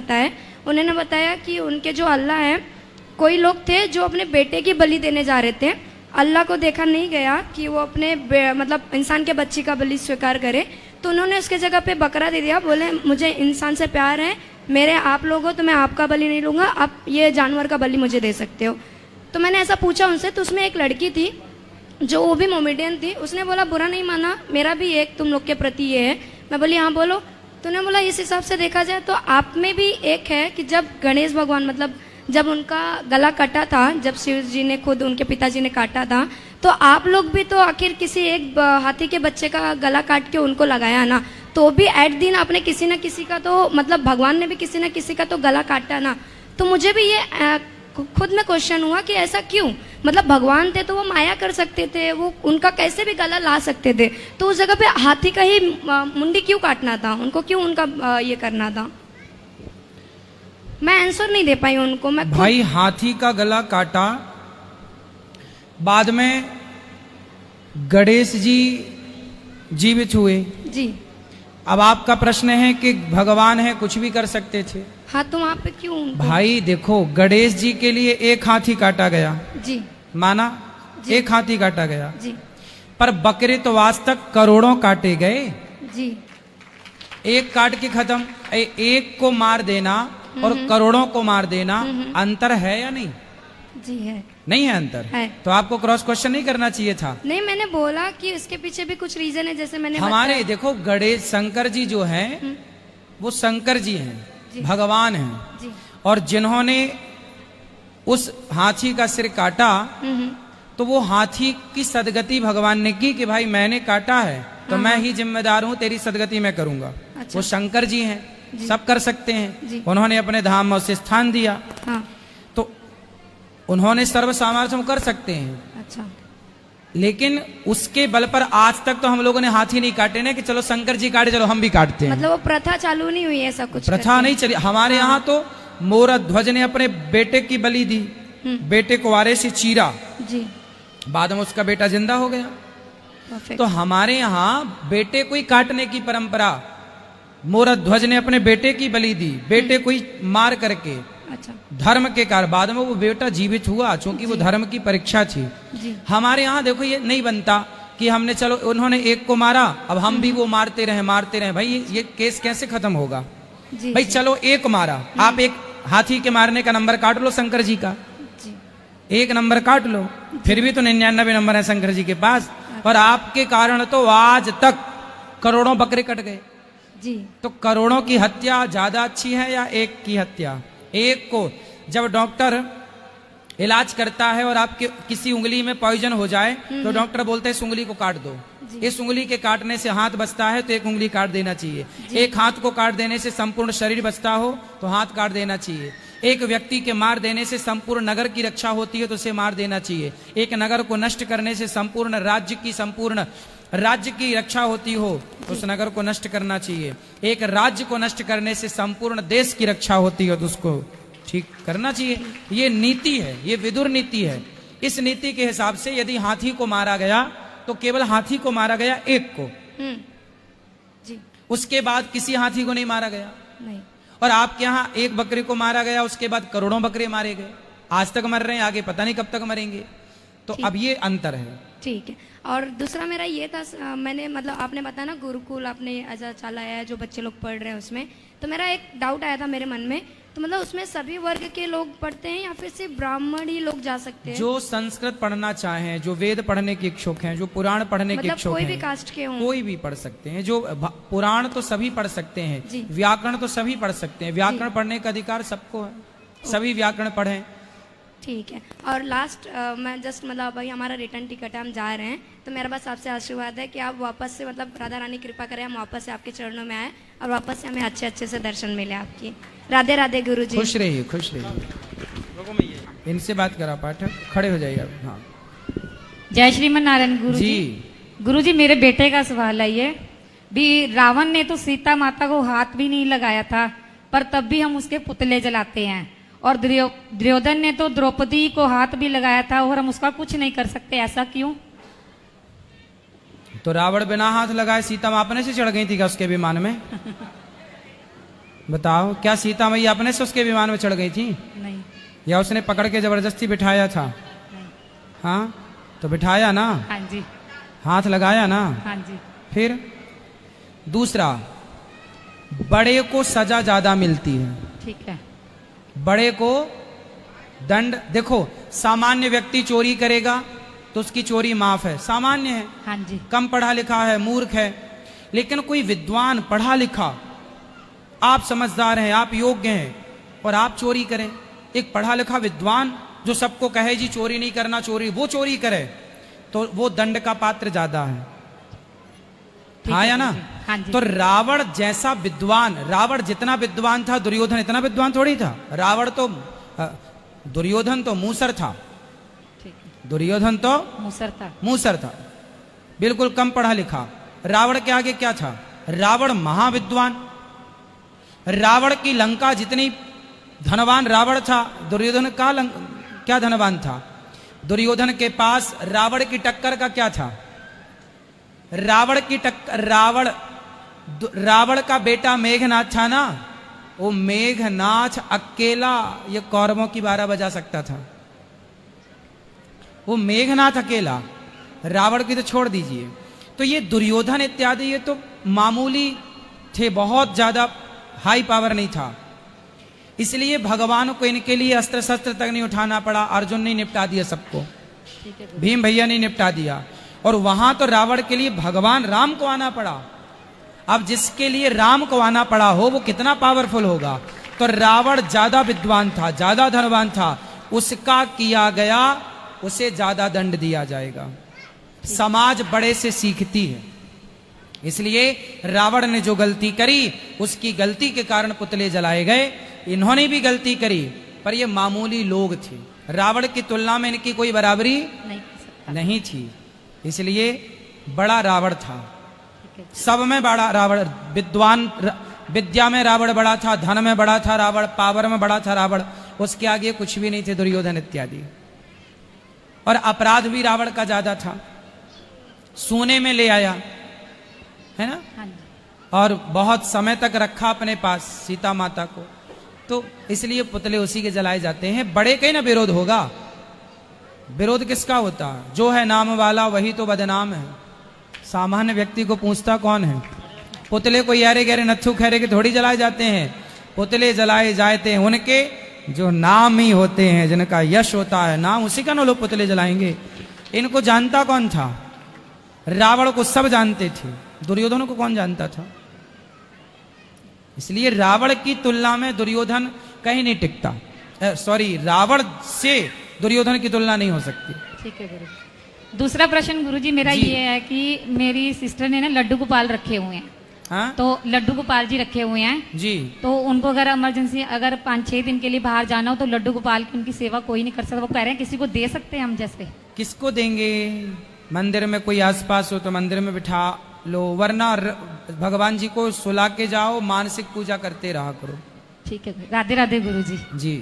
बताया, उन्होंने बताया कि उनके जो अल्लाह है, कोई लोग थे जो अपने बेटे की बलि देने जा रहे थे। अल्लाह को देखा नहीं गया कि वो अपने मतलब इंसान के बच्चे का बलि स्वीकार करे, तो उन्होंने उसके जगह पे बकरा दे दिया। बोले मुझे इंसान से प्यार है, मेरे आप लोग हो तो मैं आपका बलि नहीं लूँगा, आप ये जानवर का बलि मुझे दे सकते हो। तो मैंने ऐसा पूछा उनसे, तो उसमें एक लड़की थी जो वो भी मोमेडियन थी, उसने बोला बुरा नहीं माना, मेरा भी एक तुम लोग के प्रति ये है। मैं बोली हाँ बोलो। तो उन्होंने बोला इस हिसाब से देखा जाए तो आप में भी एक है कि जब गणेश भगवान मतलब जब उनका गला कटा था, जब शिव जी ने खुद उनके पिताजी ने काटा था, तो आप लोग भी तो आखिर किसी एक हाथी के बच्चे का गला काट के उनको लगाया ना, तो भी एट दिन आपने किसी न किसी का तो मतलब भगवान ने भी किसी न किसी का तो गला काटा ना। तो मुझे भी ये खुद में क्वेश्चन हुआ कि ऐसा क्यों, मतलब भगवान थे तो वो माया कर सकते थे, वो उनका कैसे भी गला ला सकते थे, तो उस जगह पे हाथी का ही मुंडी क्यों काटना था, उनको क्यों उनका ये करना था। मैं आंसर नहीं दे पाई उनको। मैं भाई हाथी का गला काटा, बाद में गणेश जी जीवित हुए जी। अब आपका प्रश्न है कि भगवान है कुछ भी कर सकते थे। हाँ तो वहाँ पे क्यों भाई देखो, गणेश जी के लिए एक हाथी काटा गया जी, माना जी। एक हाथी काटा गया जी पर बकरे तो आज तक करोड़ों काटे गए। जी। एक काट के खत्म, एक को मार देना और करोड़ों को मार देना, अंतर है या नहीं? जी है। नहीं है अंतर है। तो आपको क्रॉस क्वेश्चन नहीं करना चाहिए था। नहीं, मैंने बोला कि इसके पीछे भी कुछ रीजन है, जैसे मैंने हमारे देखो गणेश शंकर जी जो हैं वो शंकर जी हैं, भगवान हैं, जी। और जिन्होंने उस हाथी का सिर काटा तो वो हाथी की सदगति भगवान ने की कि भाई मैंने काटा है तो मैं ही जिम्मेदार हूं, तेरी सदगति मैं करूंगा। अच्छा। वो शंकर जी हैं, सब कर सकते हैं, जी। उन्होंने अपने धाम में उसे स्थान दिया। हाँ। तो उन्होंने सर्व सामर्थ्य कर सकते हैं। अच्छा। लेकिन उसके बल पर आज तक तो हम लोगों ने हाथी नहीं काटे ना कि चलो शंकर जी काटे चलो हम भी काटते हैं। मतलब वो प्रथा चालू नहीं हुई, ऐसा कुछ प्रथा नहीं चली। हमारे यहाँ तो मोर ध्वज ने अपने बेटे की बलि दी, बेटे को वारे से चीरा, जी। बाद में उसका बेटा जिंदा हो गया। परफेक्ट। तो हमारे यहाँ बेटे को ही काटने की परंपरा, मोर ध्वज ने अपने बेटे की बलि दी, बेटे को ही मार करके अच्छा। धर्म के कारण बाद में वो बेटा जीवित हुआ, क्योंकि वो धर्म की परीक्षा थी। जी। हमारे यहाँ देखो ये नहीं बनता कि हमने चलो उन्होंने एक को मारा अब हम भी वो मारते रहे। भाई ये केस कैसे खत्म होगा? जी। भाई चलो एक मारा, आप एक हाथी के मारने का नंबर काट लो शंकर जी का, जी। एक नंबर काट लो, फिर भी तो 99 नंबर है शंकर जी के पास, और आपके कारण तो आज तक करोड़ों बकरे कट गए। जी। तो करोड़ों की हत्या ज्यादा अच्छी है या एक की हत्या? एक को जब डॉक्टर इलाज करता है और आपके किसी उंगली में पॉइजन हो जाए तो डॉक्टर बोलते हैं इस उंगली को काट दो, इस उंगली के काटने से हाथ बचता है तो एक उंगली काट देना चाहिए। एक हाथ को काट देने से संपूर्ण शरीर बचता हो तो हाथ काट देना चाहिए। एक व्यक्ति के मार देने से संपूर्ण नगर की रक्षा होती है तो उसे मार देना चाहिए। एक नगर को नष्ट करने से संपूर्ण राज्य की रक्षा होती हो तो उस नगर को नष्ट करना चाहिए। एक राज्य को नष्ट करने से संपूर्ण देश की रक्षा होती हो तो उसको ठीक करना चाहिए। ये नीति है, ये विदुर नीति है। इस नीति के हिसाब से यदि हाथी को मारा गया तो केवल हाथी को मारा गया, एक को, जी। उसके बाद किसी हाथी को नहीं मारा गया। नहीं। और आपके यहाँ एक बकरे को मारा गया, उसके बाद करोड़ों बकरे मारे गए, आज तक मर रहे हैं, आगे पता नहीं कब तक मरेंगे। तो अब ये अंतर है। ठीक है। और दूसरा मेरा ये था, मैंने मतलब आपने बताया ना गुरुकुल आपने ऐसा चलाया है जो बच्चे लोग पढ़ रहे हैं उसमें, तो मेरा एक डाउट आया था मेरे मन में, तो मतलब उसमें सभी वर्ग के लोग पढ़ते हैं या फिर सिर्फ ब्राह्मण ही लोग जा सकते हैं? जो संस्कृत पढ़ना चाहें, जो वेद पढ़ने के इच्छुक हैं, जो पुराण पढ़ने के इच्छुक हैं, कोई भी कास्ट के हों, कोई भी पढ़ सकते हैं। जो पुराण तो सभी पढ़ सकते हैं, व्याकरण तो सभी पढ़ सकते हैं, व्याकरण पढ़ने का अधिकार सबको है, सभी व्याकरण पढ़ें। ठीक है। और लास्ट मैं जस्ट मतलब भाई हमारा रिटर्न टिकट है, हम जा रहे हैं, तो मेरे पास आपसे आशीर्वाद है कि आप वापस से मतलब राधा रानी कृपा करें, हम वापस से आपके चरणों में आए और वापस से हमें अच्छे अच्छे से दर्शन मिले आपकी। राधे राधे गुरु जी। खुश रहिए, खुश रहिए। इनसे बात करा पाठक, खड़े हो जाइए आप। हाँ। जय श्रीमन नारायण गुरु जी। गुरु जी मेरे बेटे का सवाल है ये भी, रावण ने तो सीता माता को हाथ भी नहीं लगाया था पर तब भी हम उसके पुतले जलाते हैं, और दुर्योधन ने तो द्रौपदी को हाथ भी लगाया था और हम उसका कुछ नहीं कर सकते, ऐसा क्यों? तो रावण बिना हाथ लगाए सीता मापने से चढ़ गई थी क्या उसके विमान में? बताओ, क्या सीता मैया अपने से उसके विमान में चढ़ गई थी, नहीं या उसने पकड़ के जबरदस्ती बिठाया था? नहीं। हाँ, तो बिठाया ना, हाँ जी। हाथ लगाया ना। हाँ जी। फिर दूसरा, बड़े को सजा ज्यादा मिलती है, ठीक है। बड़े को दंड। देखो, सामान्य व्यक्ति चोरी करेगा तो उसकी चोरी माफ है, सामान्य है, हाँ जी। कम पढ़ा लिखा है, मूर्ख है। लेकिन कोई विद्वान, पढ़ा लिखा, आप समझदार हैं, आप योग्य हैं, और आप चोरी करें, एक पढ़ा लिखा विद्वान जो सबको कहे जी चोरी नहीं करना, चोरी, वो चोरी करे, तो वो दंड का पात्र ज्यादा है। हाँ या ना? हाँ जी। तो रावण जैसा विद्वान, रावण जितना विद्वान था दुर्योधन इतना विद्वान थोड़ी था। रावण तो दुर्योधन तो मूसर था, ठीक है। दुर्योधन तो मुसरता। मूसर था, बिल्कुल कम पढ़ा लिखा। रावण के आगे क्या था? रावण महाविद्वान। रावण की लंका जितनी धनवान रावण था, दुर्योधन का क्या धनवान था? दुर्योधन के पास रावण की टक्कर का क्या था? रावण की टक्कर, रावण का बेटा मेघनाथ था ना, वो मेघनाथ अकेला ये कौरवों की 12 बजा सकता था। वो मेघनाथ अकेला, रावण की तो छोड़ दीजिए। तो ये दुर्योधन इत्यादि ये तो मामूली थे, बहुत ज्यादा हाई पावर नहीं था। इसलिए भगवान को इनके लिए अस्त्र शस्त्र तक नहीं उठाना पड़ा। अर्जुन ने निपटा दिया सबको, ठीक है। भीम भैया ने निपटा दिया। और वहां तो रावण के लिए भगवान राम को आना पड़ा। अब जिसके लिए राम को आना पड़ा हो वो कितना पावरफुल होगा। तो रावण ज्यादा विद्वान था, ज्यादा धनवान था, उसका किया गया उसे ज्यादा दंड दिया जाएगा। समाज बड़े से सीखती है, इसलिए रावण ने जो गलती करी उसकी गलती के कारण पुतले जलाए गए। इन्होंने भी गलती करी, पर ये मामूली लोग थे। रावण की तुलना में इनकी कोई बराबरी नहीं कर सकता। नहीं थी, इसलिए बड़ा रावण था। ठीक है। सब में बड़ा रावण, विद्वान, विद्या में रावण बड़ा था, धन में बड़ा था रावण, पावर में बड़ा था रावण, उसके आगे कुछ भी नहीं थे दुर्योधन इत्यादि। और अपराध भी रावण का ज्यादा था, सोने में ले आया है ना, हाँ जी। और बहुत समय तक रखा अपने पास सीता माता को, तो इसलिए पुतले उसी के जलाए जाते हैं। बड़े का ही ना विरोध होगा, विरोध किसका होता? जो है नाम वाला वही तो बदनाम है। सामान्य व्यक्ति को पूछता कौन है? पुतले को यारे गहरे नत्थु खैरे के थोड़ी जलाए जाते हैं, पुतले जलाए जाते हैं उनके जो नाम ही होते हैं, जिनका यश होता है, नाम उसी का ना लोग पुतले जलाएंगे। इनको जानता कौन था? रावण को सब जानते थे, दुर्योधन को कौन जानता था? इसलिए रावण की तुलना में दुर्योधन कहीं नहीं टिकता। सॉरी, रावण से दुर्योधन की तुलना नहीं हो सकती। ठीक है गुरु। दूसरा प्रश्न गुरुजी मेरा जी। ये है कि मेरी सिस्टर ने ना लड्डू गोपाल रखे हुए हैं, हाँ तो लड्डू गोपाल जी रखे हुए हैं जी, तो उनको अगर इमरजेंसी अगर 5-6 दिन के लिए बाहर जाना हो तो लड्डू गोपाल की उनकी सेवा कोई नहीं कर सकता। वो कह रहे हैं किसी को दे सकते हैं हम जैसे। किसको देंगे? मंदिर में कोई आसपास हो तो मंदिर में बिठा लो, वरना भगवान जी को सुला के जाओ, मानसिक पूजा करते रहा करो। ठीक है, राधे राधे गुरुजी। जी।